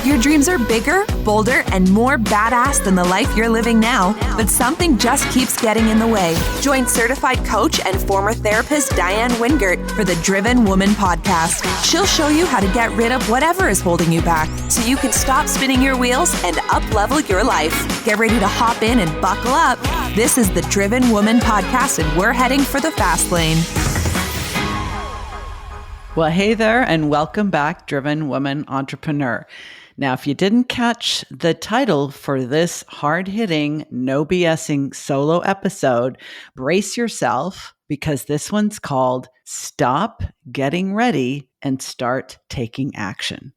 Your dreams are bigger, bolder, and more badass than the life you're living now, but something just keeps getting in the way. Join certified coach and former therapist Diane Wingert for the Driven Woman podcast. She'll show you how to get rid of whatever is holding you back so you can stop spinning your wheels and up-level your life. Get ready to hop in and buckle up. This is the Driven Woman podcast, and we're heading for the fast lane. Well, hey there, and welcome back, Driven Woman Entrepreneur. Now, if you didn't catch the title for this hard-hitting, no BSing solo episode, brace yourself, because this one's called Stop Getting Ready and Start Taking Action.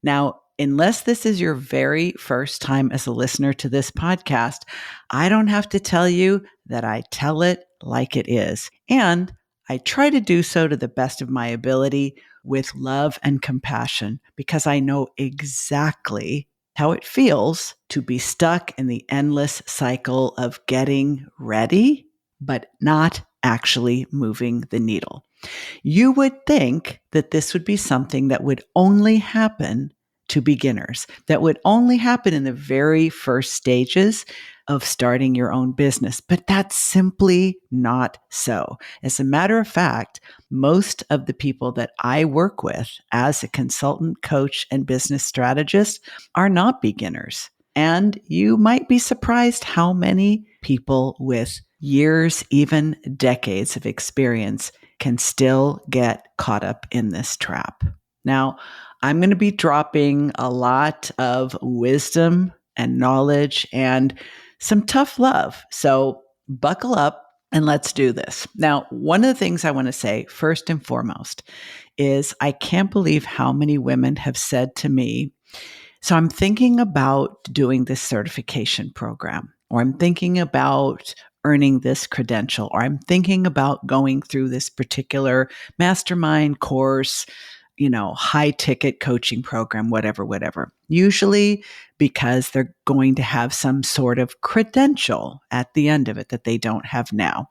Now, unless this is your very first time as a listener to this podcast, I don't have to tell you that I tell it like it is. And I try to do so to the best of my ability with love and compassion, because I know exactly how it feels to be stuck in the endless cycle of getting ready, but not actually moving the needle. You would think that this would be something that would only happen to beginners, that would only happen in the very first stages of starting your own business. But that's simply not so. As a matter of fact, most of the people that I work with as a consultant, coach, and business strategist are not beginners. And you might be surprised how many people with years, even decades of experience can still get caught up in this trap. Now, I'm going to be dropping a lot of wisdom and knowledge and some tough love. So buckle up and let's do this. Now, one of the things I want to say first and foremost is I can't believe how many women have said to me, so I'm thinking about doing this certification program, or I'm thinking about earning this credential, or I'm thinking about going through this particular mastermind course, high ticket coaching program, whatever. Usually because they're going to have some sort of credential at the end of it that they don't have now.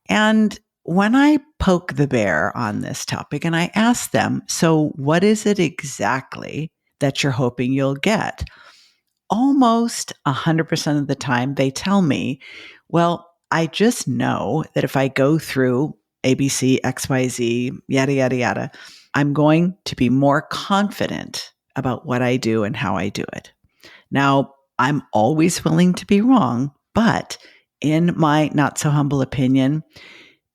And when I poke the bear on this topic and I ask them, so what is it exactly that you're hoping you'll get? Almost 100% of the time they tell me, well, I just know that if I go through ABC, XYZ, yada, yada, yada, I'm going to be more confident about what I do and how I do it. Now, I'm always willing to be wrong, but in my not so humble opinion,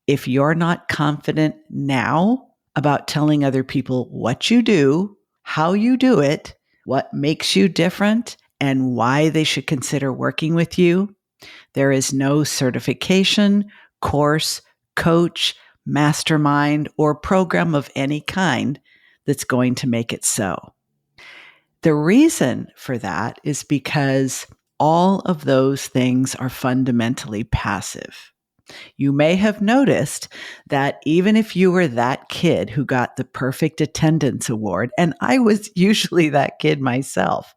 if you're not confident now about telling other people what you do, how you do it, what makes you different, and why they should consider working with you, there is no certification, course, coach, mastermind, or program of any kind that's going to make it so. The reason for that is because all of those things are fundamentally passive. You may have noticed that even if you were that kid who got the perfect attendance award, and I was usually that kid myself,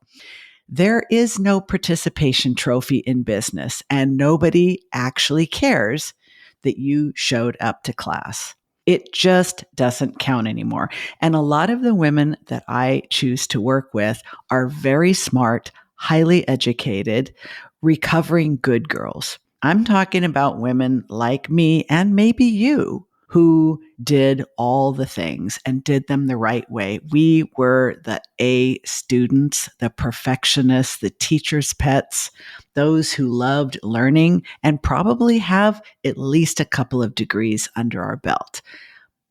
there is no participation trophy in business, and nobody actually cares that you showed up to class. It just doesn't count anymore. And a lot of the women that I choose to work with are very smart, highly educated, recovering good girls. I'm talking about women like me and maybe you who did all the things and did them the right way. We were the A students, the perfectionists, the teacher's pets, those who loved learning and probably have at least a couple of degrees under our belt.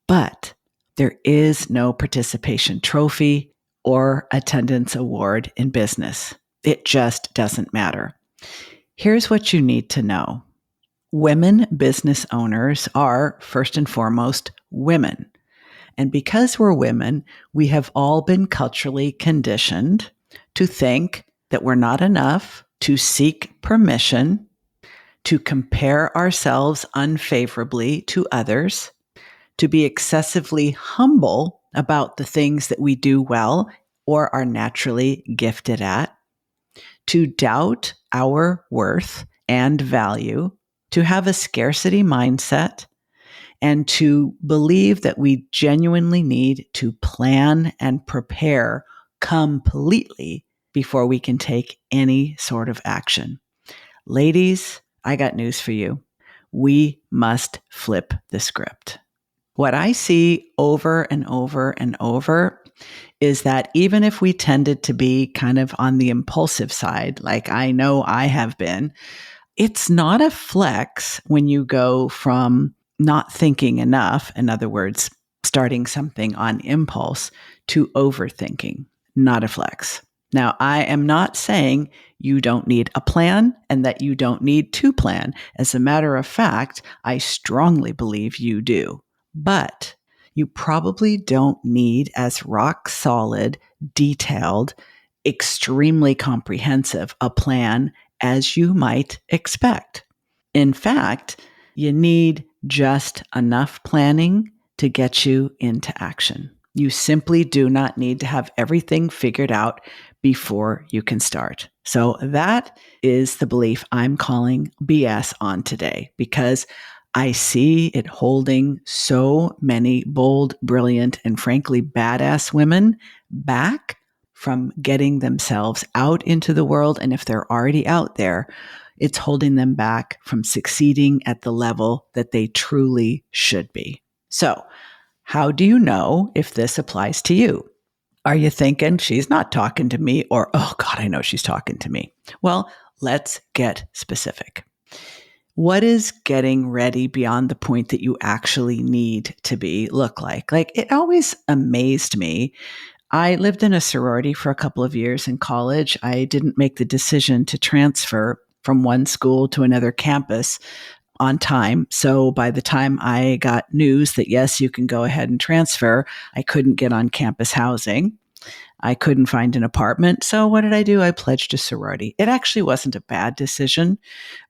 But there is no participation trophy or attendance award in business. It just doesn't matter. Here's what you need to know. Women business owners are, first and foremost, women. And because we're women, we have all been culturally conditioned to think that we're not enough, to seek permission, to compare ourselves unfavorably to others, to be excessively humble about the things that we do well or are naturally gifted at, to doubt our worth and value, to have a scarcity mindset, and to believe that we genuinely need to plan and prepare completely before we can take any sort of action. Ladies, I got news for you. We must flip the script. What I see over and over and over is that even if we tended to be kind of on the impulsive side, like I know I have been, it's not a flex when you go from not thinking enough, in other words, starting something on impulse, to overthinking. Not a flex. Now, I am not saying you don't need a plan and that you don't need to plan. As a matter of fact, I strongly believe you do. But you probably don't need as rock solid, detailed, extremely comprehensive a plan as you might expect. In fact, you need just enough planning to get you into action. You simply do not need to have everything figured out before you can start. So that is the belief I'm calling BS on today, because I see it holding so many bold, brilliant, and frankly badass women back from getting themselves out into the world. And if they're already out there, it's holding them back from succeeding at the level that they truly should be. So, how do you know if this applies to you? Are you thinking she's not talking to me, or, oh God, I know she's talking to me? Well, let's get specific. What is getting ready beyond the point that you actually need to be look like? Like, it always amazed me. I lived in a sorority for a couple of years in college. I didn't make the decision to transfer from one school to another campus on time. So by the time I got news that, yes, you can go ahead and transfer, I couldn't get on campus housing. I couldn't find an apartment. So what did I do? I pledged a sorority. It actually wasn't a bad decision,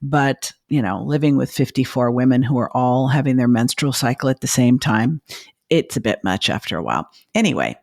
but, living with 54 women who are all having their menstrual cycle at the same time, it's a bit much after a while. Anyway,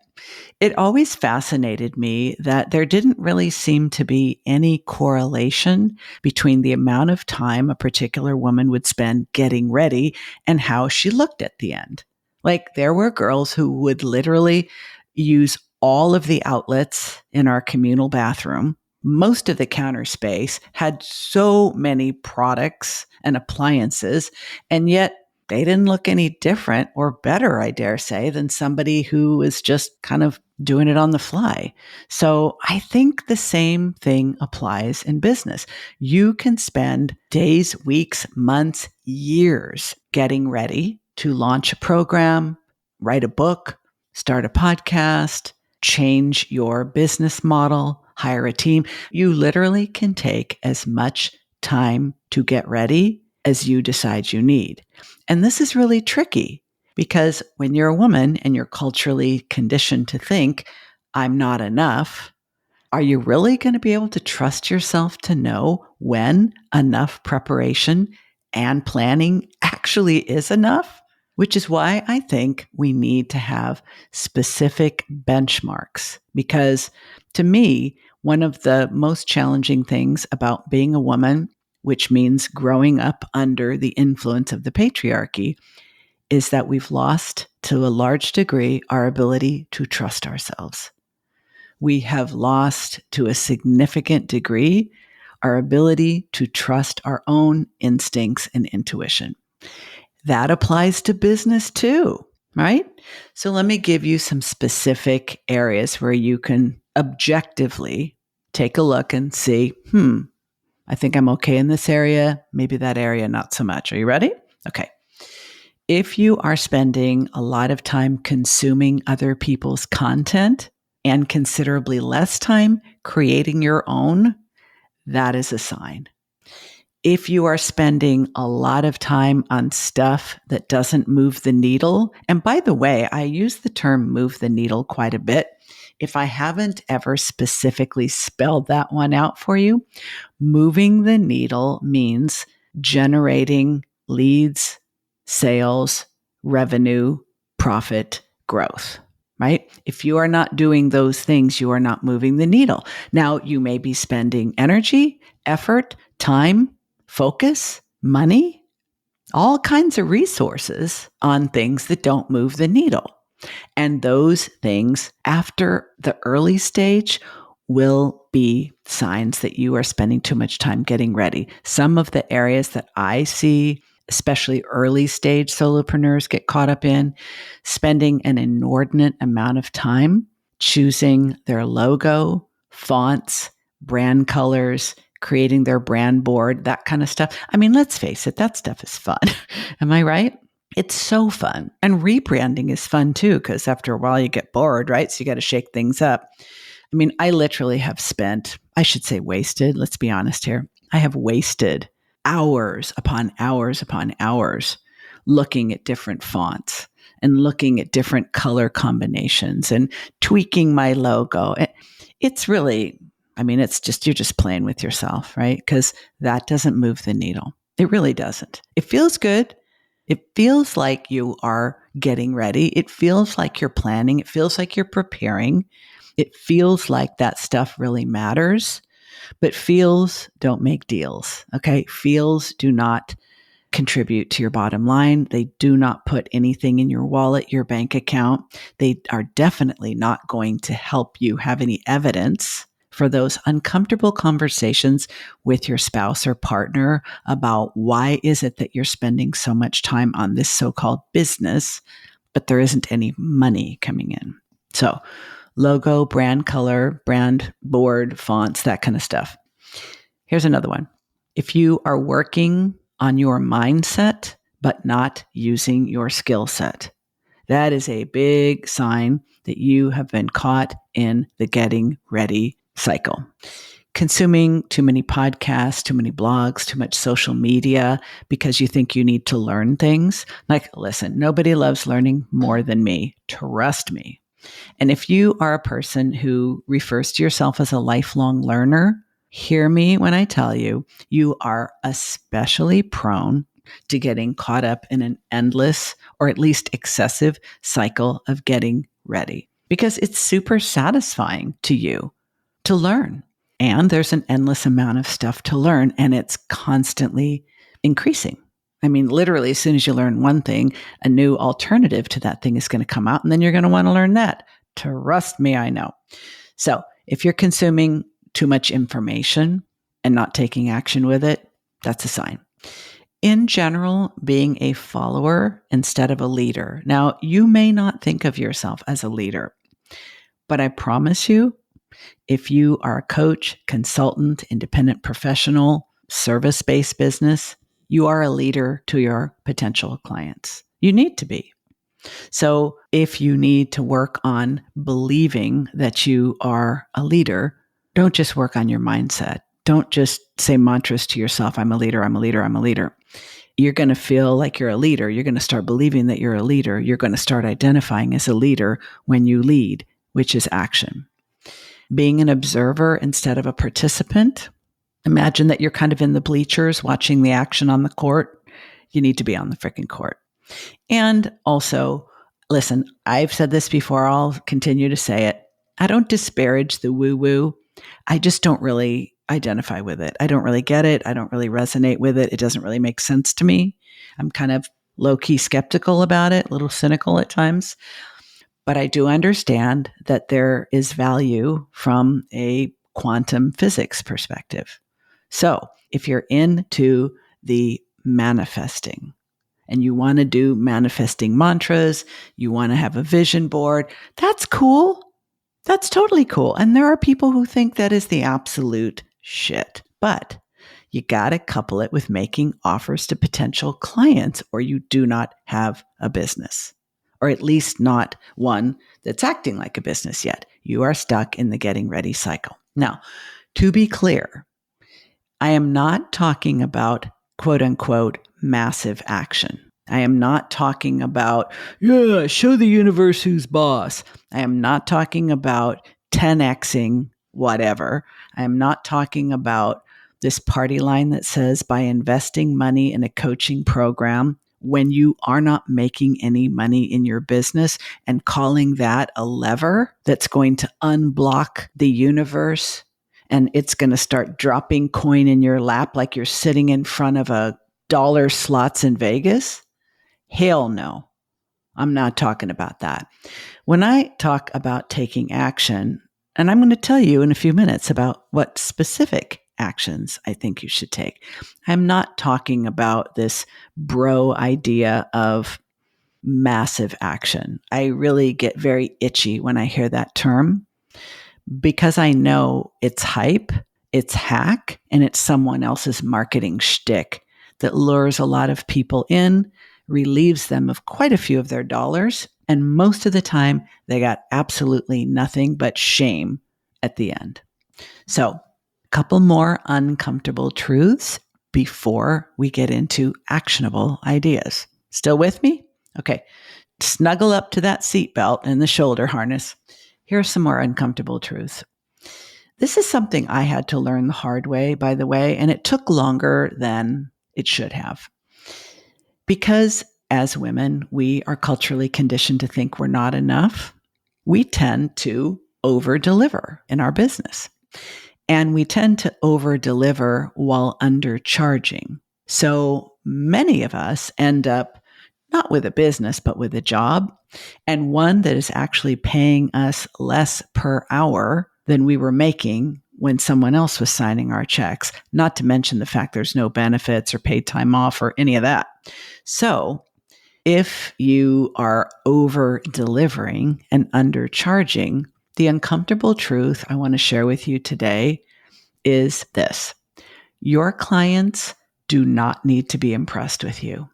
it always fascinated me that there didn't really seem to be any correlation between the amount of time a particular woman would spend getting ready and how she looked at the end. Like, there were girls who would literally use all of the outlets in our communal bathroom. Most of the counter space had so many products and appliances, and yet they didn't look any different or better, I dare say, than somebody who was just kind of doing it on the fly. So I think the same thing applies in business. You can spend days, weeks, months, years getting ready to launch a program, write a book, start a podcast, change your business model, hire a team. You literally can take as much time to get ready as you decide you need. And this is really tricky because when you're a woman and you're culturally conditioned to think, I'm not enough, are you really going to be able to trust yourself to know when enough preparation and planning actually is enough? Which is why I think we need to have specific benchmarks, because to me, one of the most challenging things about being a woman, which means growing up under the influence of the patriarchy, is that we've lost, to a large degree, our ability to trust ourselves. We have lost, to a significant degree, our ability to trust our own instincts and intuition. That applies to business too, right? So let me give you some specific areas where you can objectively take a look and see, I think I'm okay in this area, maybe that area not so much. Are you ready? Okay. If you are spending a lot of time consuming other people's content and considerably less time creating your own, that is a sign. If you are spending a lot of time on stuff that doesn't move the needle, and by the way, I use the term move the needle quite a bit. If I haven't ever specifically spelled that one out for you, moving the needle means generating leads, sales, revenue, profit, growth, right? If you are not doing those things, you are not moving the needle. Now, you may be spending energy, effort, time, focus, money, all kinds of resources on things that don't move the needle. And those things after the early stage will be signs that you are spending too much time getting ready. Some of the areas that I see, especially early stage solopreneurs get caught up in, spending an inordinate amount of time choosing their logo, fonts, brand colors, creating their brand board, that kind of stuff. I mean, let's face it, that stuff is fun. Am I right? It's so fun. And rebranding is fun too, because after a while you get bored, right? So you got to shake things up. I mean, I literally have spent, I should say wasted, let's be honest here. I have wasted hours upon hours upon hours looking at different fonts and looking at different color combinations and tweaking my logo. It's really, I mean, it's just, you're just playing with yourself, right? Because that doesn't move the needle. It really doesn't. It feels good. It feels like you are getting ready. It feels like you're planning. It feels like you're preparing. It feels like that stuff really matters, but feels don't make deals. Okay. Feels do not contribute to your bottom line. They do not put anything in your wallet, your bank account. They are definitely not going to help you have any evidence for those uncomfortable conversations with your spouse or partner about why is it that you're spending so much time on this so-called business, but there isn't any money coming in. So logo, brand color, brand board, fonts, that kind of stuff. Here's another one. If you are working on your mindset, but not using your skill set, that is a big sign that you have been caught in the getting ready cycle. Consuming too many podcasts, too many blogs, too much social media because you think you need to learn things. Like, listen, nobody loves learning more than me. Trust me. And if you are a person who refers to yourself as a lifelong learner, hear me when I tell you, you are especially prone to getting caught up in an endless or at least excessive cycle of getting ready because it's super satisfying to you to learn. And there's an endless amount of stuff to learn, and it's constantly increasing. I mean, literally, as soon as you learn one thing, a new alternative to that thing is going to come out, and then you're going to want to learn that. Trust me, I know. So if you're consuming too much information and not taking action with it, that's a sign. In general, being a follower instead of a leader. Now, you may not think of yourself as a leader, but I promise you, if you are a coach, consultant, independent professional, service-based business, you are a leader to your potential clients. You need to be. So if you need to work on believing that you are a leader, don't just work on your mindset. Don't just say mantras to yourself, I'm a leader, I'm a leader, I'm a leader. You're going to feel like you're a leader. You're going to start believing that you're a leader. You're going to start identifying as a leader when you lead, which is action. Being an observer instead of a participant. Imagine that you're kind of in the bleachers watching the action on the court. You need to be on the freaking court. And also, listen, I've said this before, I'll continue to say it. I don't disparage the woo-woo. I just don't really identify with it. I don't really get it. I don't really resonate with it. It doesn't really make sense to me. I'm kind of low-key skeptical about it, a little cynical at times. But I do understand that there is value from a quantum physics perspective. So if you're into the manifesting and you want to do manifesting mantras, you want to have a vision board, that's cool. That's totally cool. And there are people who think that is the absolute shit. But you got to couple it with making offers to potential clients or you do not have a business. Or at least not one that's acting like a business yet. You are stuck in the getting ready cycle. Now, to be clear, I am not talking about quote unquote massive action. I am not talking about, show the universe who's boss. I am not talking about 10xing whatever. I am not talking about this party line that says by investing money in a coaching program, when you are not making any money in your business and calling that a lever that's going to unblock the universe and it's going to start dropping coin in your lap like you're sitting in front of a dollar slots in Vegas? Hell no. I'm not talking about that. When I talk about taking action, and I'm going to tell you in a few minutes about what specific actions I think you should take, I'm not talking about this bro idea of massive action. I really get very itchy when I hear that term because I know it's hype, it's hack, and it's someone else's marketing shtick that lures a lot of people in, relieves them of quite a few of their dollars, and most of the time they got absolutely nothing but shame at the end. So, a couple more uncomfortable truths before we get into actionable ideas. Still with me? Okay. Snuggle up to that seatbelt and the shoulder harness. Here are some more uncomfortable truths. This is something I had to learn the hard way, by the way, and it took longer than it should have. Because as women, we are culturally conditioned to think we're not enough. We tend to over deliver in our business. And we tend to over deliver while undercharging. So many of us end up not with a business, but with a job, and one that is actually paying us less per hour than we were making when someone else was signing our checks, not to mention the fact there's no benefits or paid time off or any of that. So if you are over delivering and undercharging, the uncomfortable truth I want to share with you today is this: your clients do not need to be impressed with you.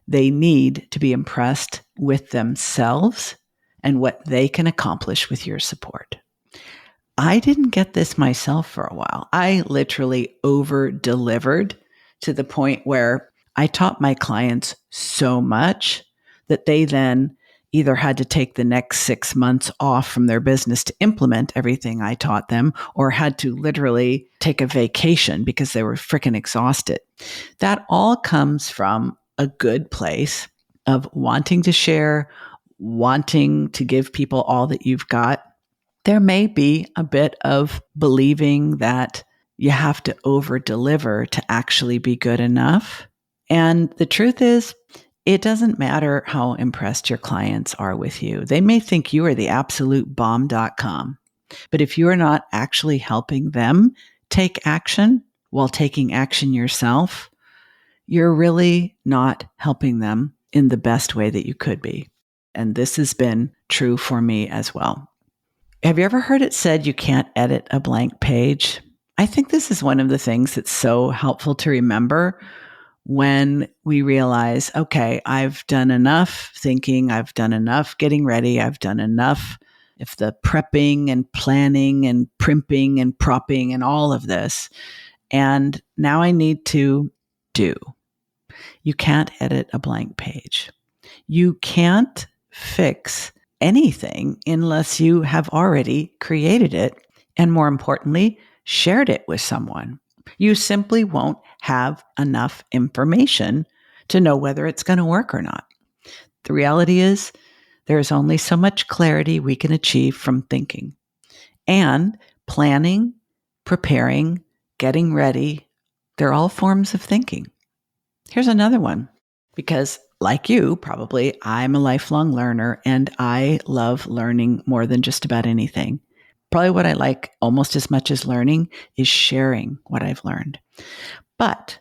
They need to be impressed with themselves and what they can accomplish with your support. I didn't get this myself for a while. I literally over delivered to the point where I taught my clients so much that they then either had to take the next 6 months off from their business to implement everything I taught them, or had to literally take a vacation because they were freaking exhausted. That all comes from a good place of wanting to share, wanting to give people all that you've got. There may be a bit of believing that you have to over deliver to actually be good enough. And the truth is, it doesn't matter how impressed your clients are with you. They may think you are the absolute bomb.com. But if you are not actually helping them take action while taking action yourself, you're really not helping them in the best way that you could be. And this has been true for me as well. Have you ever heard it said you can't edit a blank page? I think this is one of the things that's so helpful to remember when we realize, okay, I've done enough thinking, I've done enough getting ready, I've done enough of the prepping and planning and primping and propping and all of this. And now I need to do. You can't edit a blank page. You can't fix anything unless you have already created it and, more importantly, shared it with someone. You simply won't have enough information to know whether it's going to work or not. The reality is there's only so much clarity we can achieve from thinking. And planning, preparing, getting ready, they're all forms of thinking. Here's another one, because like you, probably, I'm a lifelong learner and I love learning more than just about anything. Probably what I like almost as much as learning is sharing what I've learned. But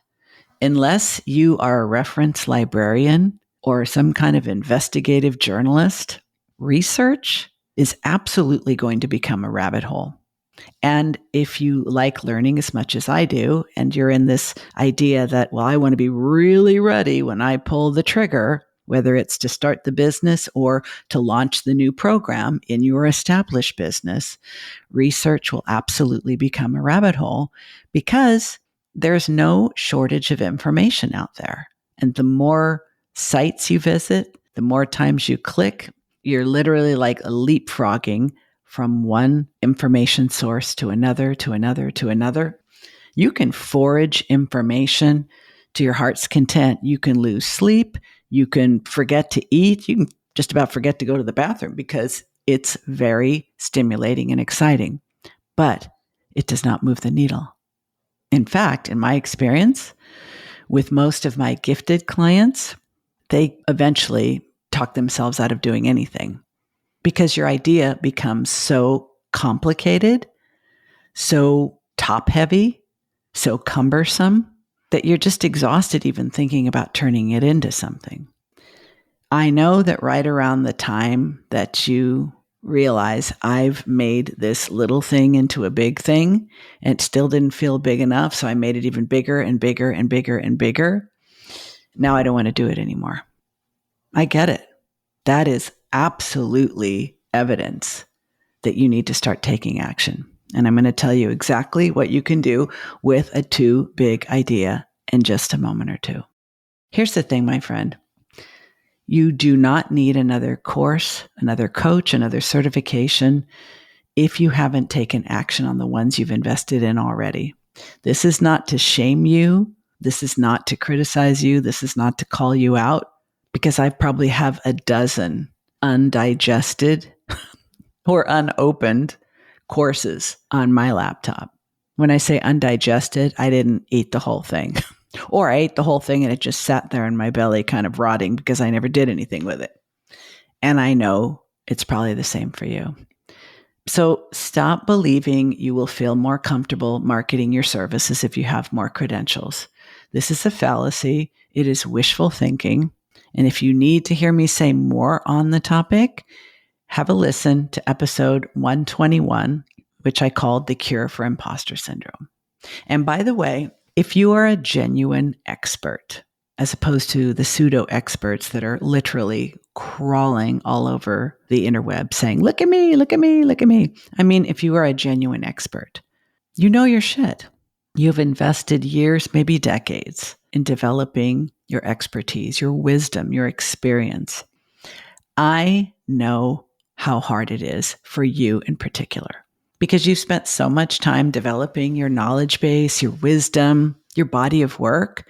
unless you are a reference librarian or some kind of investigative journalist, research is absolutely going to become a rabbit hole. And if you like learning as much as I do, and you're in this idea that, well, I want to be really ready when I pull the trigger, whether it's to start the business or to launch the new program in your established business, research will absolutely become a rabbit hole because there's no shortage of information out there. And the more sites you visit, the more times you click, you're literally like leapfrogging from one information source to another, to another, to another. You can forage information to your heart's content. You can lose sleep. You can forget to eat. You can just about forget to go to the bathroom because it's very stimulating and exciting, but it does not move the needle. In fact, in my experience, with most of my gifted clients, they eventually talk themselves out of doing anything because your idea becomes so complicated, so top heavy, so cumbersome that you're just exhausted even thinking about turning it into something. I know that right around the time that you realize I've made this little thing into a big thing and it still didn't feel big enough, so I made it even bigger and bigger and bigger and bigger. Now I don't want to do it anymore. I get it. That is absolutely evidence that you need to start taking action. And I'm going to tell you exactly what you can do with a too big idea in just a moment or two. Here's the thing, my friend. You do not need another course, another coach, another certification if you haven't taken action on the ones you've invested in already. This is not to shame you. This is not to criticize you. This is not to call you out, because I probably have a dozen undigested or unopened courses on my laptop. When I say undigested, I didn't eat the whole thing. Or I ate the whole thing and it just sat there in my belly kind of rotting because I never did anything with it. And I know it's probably the same for you. So stop believing you will feel more comfortable marketing your services if you have more credentials. This is a fallacy. It is wishful thinking. And if you need to hear me say more on the topic, have a listen to episode 121, which I called The Cure for Imposter Syndrome. And by the way, if you are a genuine expert, as opposed to the pseudo experts that are literally crawling all over the interweb saying, look at me, look at me, look at me. I mean, if you are a genuine expert, you know your shit. You've invested years, maybe decades, in developing your expertise, your wisdom, your experience. I know how hard it is for you in particular, because you've spent so much time developing your knowledge base, your wisdom, your body of work,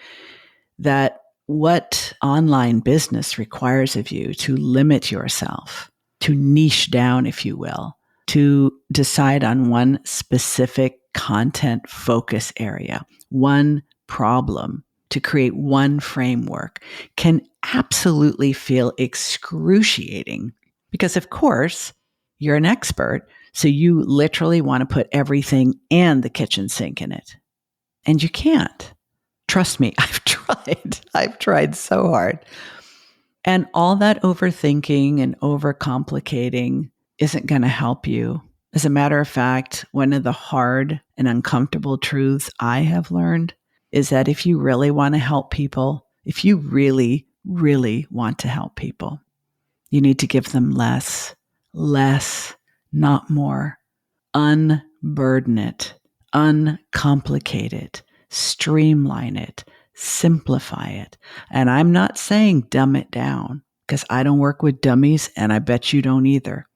that what online business requires of you to limit yourself, to niche down, if you will, to decide on one specific content focus area, one problem, to create one framework, can absolutely feel excruciating. Because of course, you're an expert, so you literally want to put everything and the kitchen sink in it. And you can't. Trust me, I've tried. I've tried so hard. And all that overthinking and overcomplicating isn't going to help you. As a matter of fact, one of the hard and uncomfortable truths I have learned is that if you really want to help people, if you really, really want to help people, you need to give them less, not more. Unburden it, uncomplicate it, streamline it, simplify it. And I'm not saying dumb it down, because I don't work with dummies and I bet you don't either.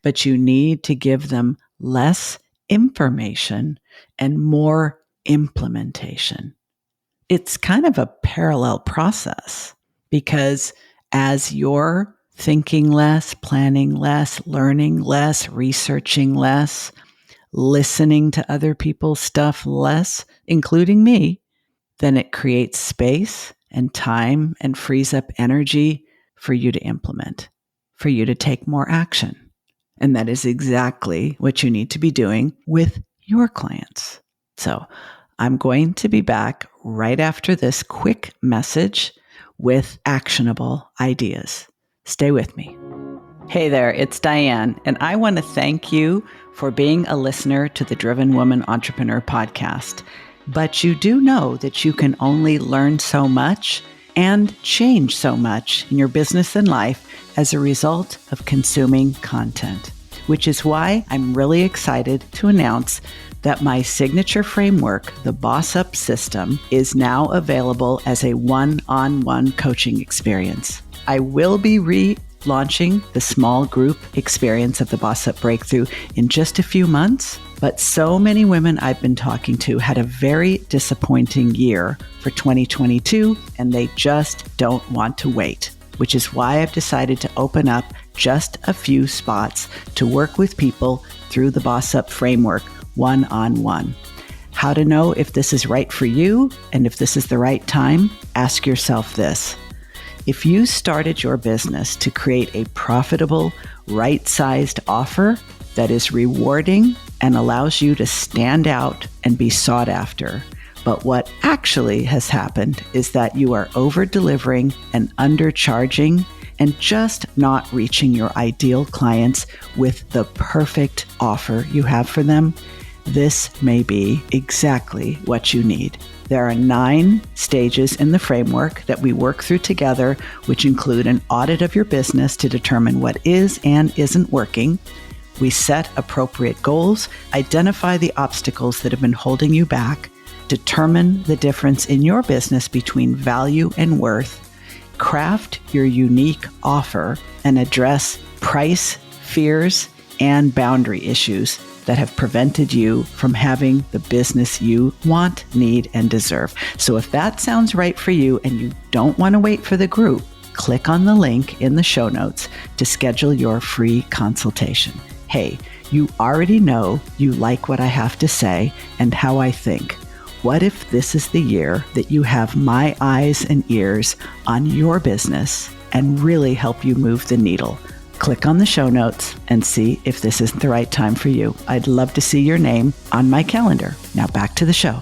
But you need to give them less information and more implementation. It's kind of a parallel process, because as you're thinking less, planning less, learning less, researching less, listening to other people's stuff less, including me, then it creates space and time and frees up energy for you to implement, for you to take more action. And that is exactly what you need to be doing with your clients. So I'm going to be back right after this quick message with actionable ideas. Stay with me. Hey there, it's Diane, and I want to thank you for being a listener to the Driven Woman Entrepreneur podcast. But you do know that you can only learn so much and change so much in your business and life as a result of consuming content, which is why I'm really excited to announce that my signature framework, the Boss Up System, is now available as a one-on-one coaching experience. I will be relaunching the small group experience of the Boss Up Breakthrough in just a few months, but so many women I've been talking to had a very disappointing year for 2022, and they just don't want to wait, which is why I've decided to open up just a few spots to work with people through the Boss Up framework one-on-one. How to know if this is right for you and if this is the right time? Ask yourself this. If you started your business to create a profitable, right-sized offer that is rewarding and allows you to stand out and be sought after, but what actually has happened is that you are over-delivering and undercharging and just not reaching your ideal clients with the perfect offer you have for them, this may be exactly what you need. There are 9 stages in the framework that we work through together, which include an audit of your business to determine what is and isn't working. We set appropriate goals, identify the obstacles that have been holding you back, determine the difference in your business between value and worth, craft your unique offer, and address price, fears, and boundary issues that have prevented you from having the business you want, need, and deserve. So if that sounds right for you and you don't want to wait for the group, click on the link in the show notes to schedule your free consultation. Hey, you already know you like what I have to say and how I think. What if this is the year that you have my eyes and ears on your business and really help you move the needle? Click on the show notes and see if this isn't the right time for you. I'd love to see your name on my calendar. Now back to the show.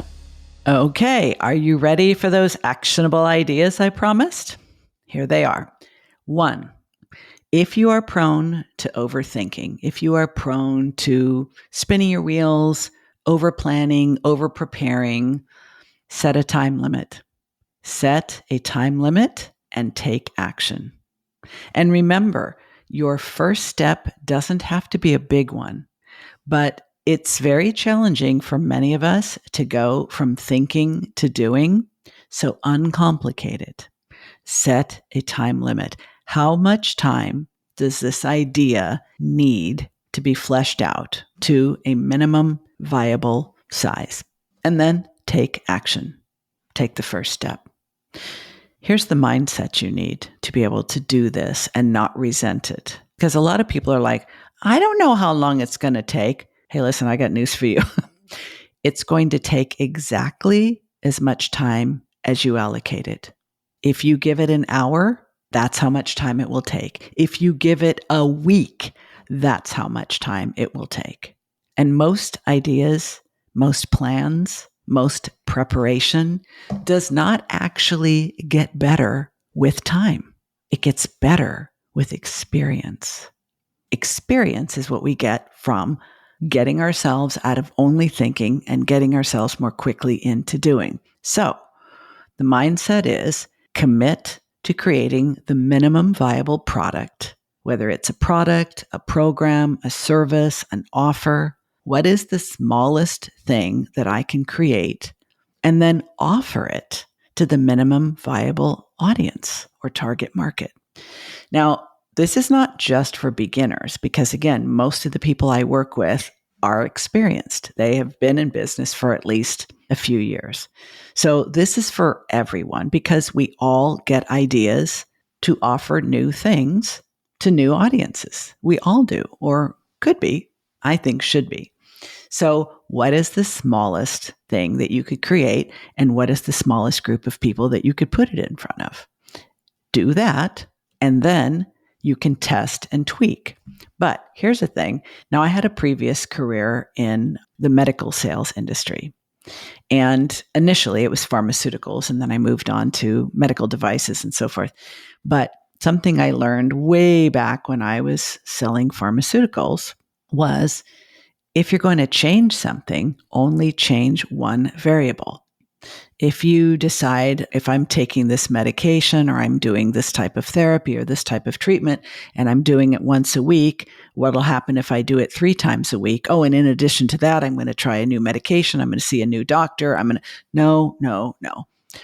Okay, are you ready for those actionable ideas I promised? Here they are. 1, if you are prone to overthinking, if you are prone to spinning your wheels, over-planning, over-preparing, set a time limit. Set a time limit and take action. And remember, your first step doesn't have to be a big one, but it's very challenging for many of us to go from thinking to doing. So uncomplicate it. Set a time limit. How much time does this idea need to be fleshed out to a minimum viable size? And then take action. Take the first step. Here's the mindset you need to be able to do this and not resent it. Because a lot of people are like, I don't know how long it's going to take. Hey, listen, I got news for you. It's going to take exactly as much time as you allocate it. If you give it an hour, that's how much time it will take. If you give it a week, that's how much time it will take. And most ideas, most plans, most preparation does not actually get better with time. It gets better with experience. Experience is what we get from getting ourselves out of only thinking and getting ourselves more quickly into doing. So the mindset is commit to creating the minimum viable product, whether it's a product, a program, a service, an offer. What is the smallest thing that I can create? And then offer it to the minimum viable audience or target market. Now, this is not just for beginners because, again, most of the people I work with are experienced. They have been in business for at least a few years. So this is for everyone because we all get ideas to offer new things to new audiences. We all do, or could be, I think should be. So what is the smallest thing that you could create, and what is the smallest group of people that you could put it in front of? Do that, and then you can test and tweak. But here's the thing. Now, I had a previous career in the medical sales industry. And initially, it was pharmaceuticals, and then I moved on to medical devices and so forth. But something I learned way back when I was selling pharmaceuticals was if you're going to change something, only change one variable. If you decide, if I'm taking this medication or I'm doing this type of therapy or this type of treatment and I'm doing it once a week, what'll happen if I do it 3 times a week? Oh, and in addition to that, I'm going to try a new medication. I'm going to see a new doctor. No.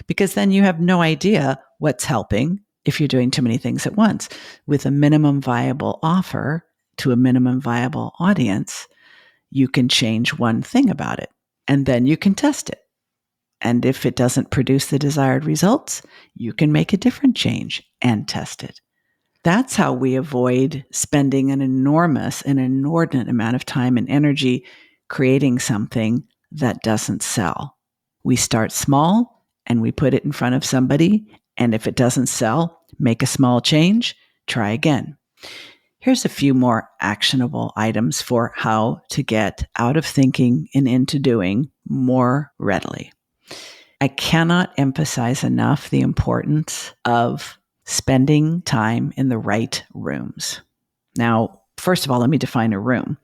Because then you have no idea what's helping if you're doing too many things at once. With a minimum viable offer to a minimum viable audience, you can change one thing about it and then you can test it. And if it doesn't produce the desired results, you can make a different change and test it. That's how we avoid spending an inordinate amount of time and energy creating something that doesn't sell. We start small and we put it in front of somebody. And if it doesn't sell, make a small change, try again. Here's a few more actionable items for how to get out of thinking and into doing more readily. I cannot emphasize enough the importance of spending time in the right rooms. Now, first of all, let me define a room.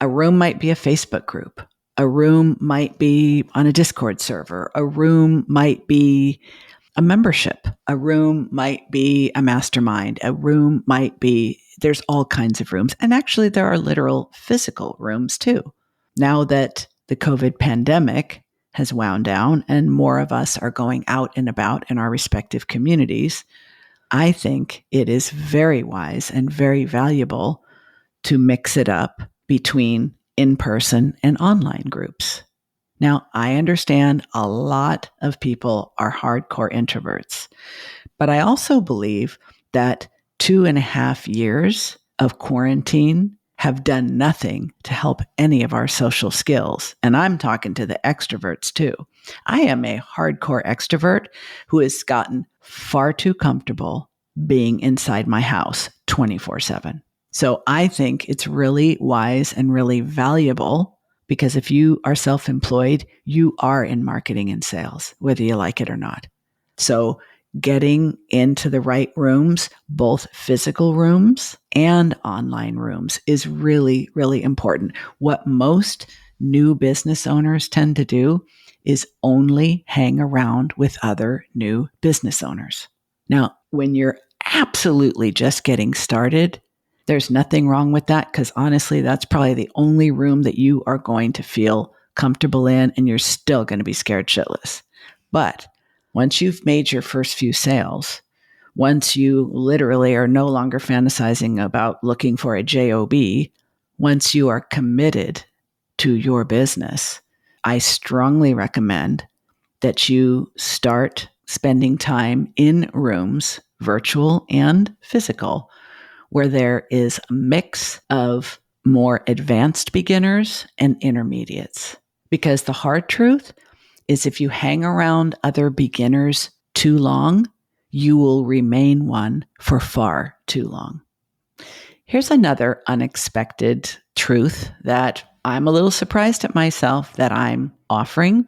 A room might be a Facebook group. A room might be on a Discord server. A room might be a membership. A room might be a mastermind. A room might be, there's all kinds of rooms. And actually, there are literal physical rooms too. Now that the COVID pandemic has wound down and more of us are going out and about in our respective communities, I think it is very wise and very valuable to mix it up between in-person and online groups. Now, I understand a lot of people are hardcore introverts, but I also believe that 2.5 years of quarantine have done nothing to help any of our social skills. And I'm talking to the extroverts too. I am a hardcore extrovert who has gotten far too comfortable being inside my house 24/7. So I think it's really wise and really valuable because if you are self-employed, you are in marketing and sales, whether you like it or not. So getting into the right rooms, both physical rooms and online rooms, is really, really important. What most new business owners tend to do is only hang around with other new business owners. Now, when you're absolutely just getting started, there's nothing wrong with that because honestly, that's probably the only room that you are going to feel comfortable in and you're still going to be scared shitless. But once you've made your first few sales, once you literally are no longer fantasizing about looking for a job, once you are committed to your business, I strongly recommend that you start spending time in rooms, virtual and physical, where there is a mix of more advanced beginners and intermediates. Because the hard truth is if you hang around other beginners too long, you will remain one for far too long. Here's another unexpected truth that I'm a little surprised at myself that I'm offering,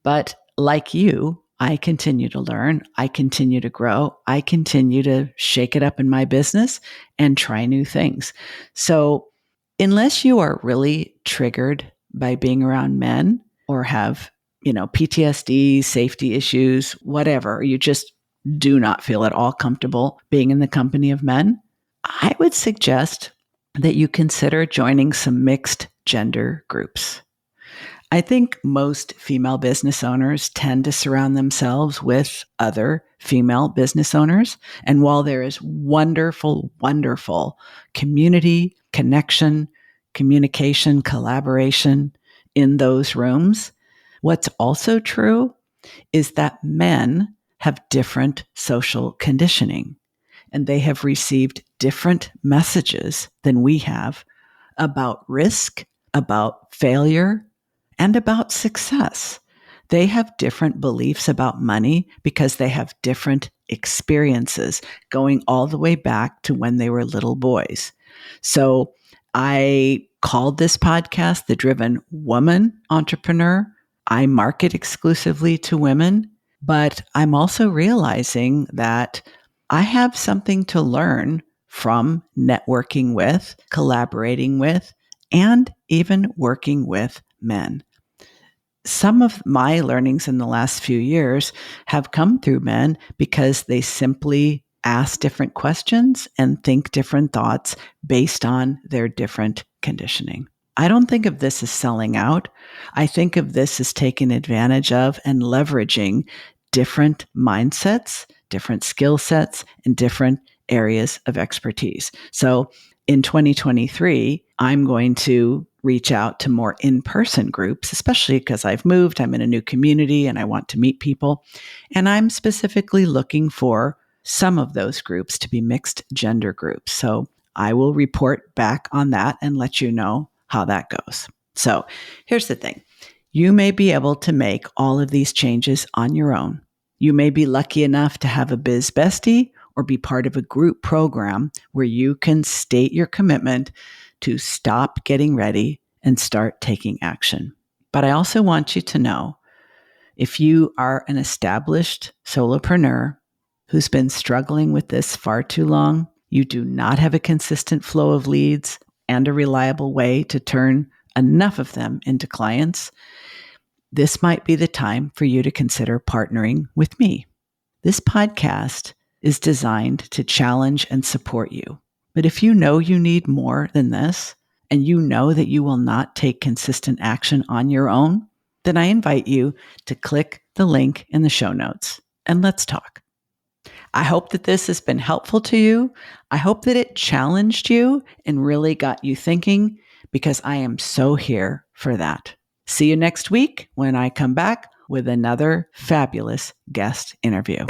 but like you, I continue to learn, I continue to grow, I continue to shake it up in my business and try new things. So unless you are really triggered by being around men or have, PTSD, safety issues, whatever, you just do not feel at all comfortable being in the company of men, I would suggest that you consider joining some mixed gender groups. I think most female business owners tend to surround themselves with other female business owners. And while there is wonderful, wonderful community, connection, communication, collaboration in those rooms, what's also true is that men have different social conditioning and they have received different messages than we have about risk, about failure, and about success. They have different beliefs about money because they have different experiences going all the way back to when they were little boys. So I called this podcast The Driven Woman Entrepreneur. I market exclusively to women, but I'm also realizing that I have something to learn from networking with, collaborating with, and even working with men. Some of my learnings in the last few years have come through men because they simply ask different questions and think different thoughts based on their different conditioning. I don't think of this as selling out. I think of this as taking advantage of and leveraging different mindsets, different skill sets, and different areas of expertise. So in 2023, I'm going to reach out to more in-person groups, especially because I've moved, I'm in a new community and I want to meet people. And I'm specifically looking for some of those groups to be mixed gender groups. So I will report back on that and let you know how that goes. So here's the thing. You may be able to make all of these changes on your own. You may be lucky enough to have a biz bestie, or be part of a group program where you can state your commitment to stop getting ready and start taking action. But I also want you to know, if you are an established solopreneur who's been struggling with this far too long, you do not have a consistent flow of leads and a reliable way to turn enough of them into clients, this might be the time for you to consider partnering with me. This podcast is designed to challenge and support you. But if you know you need more than this, and you know that you will not take consistent action on your own, then I invite you to click the link in the show notes and let's talk. I hope that this has been helpful to you. I hope that it challenged you and really got you thinking, because I am so here for that. See you next week when I come back with another fabulous guest interview.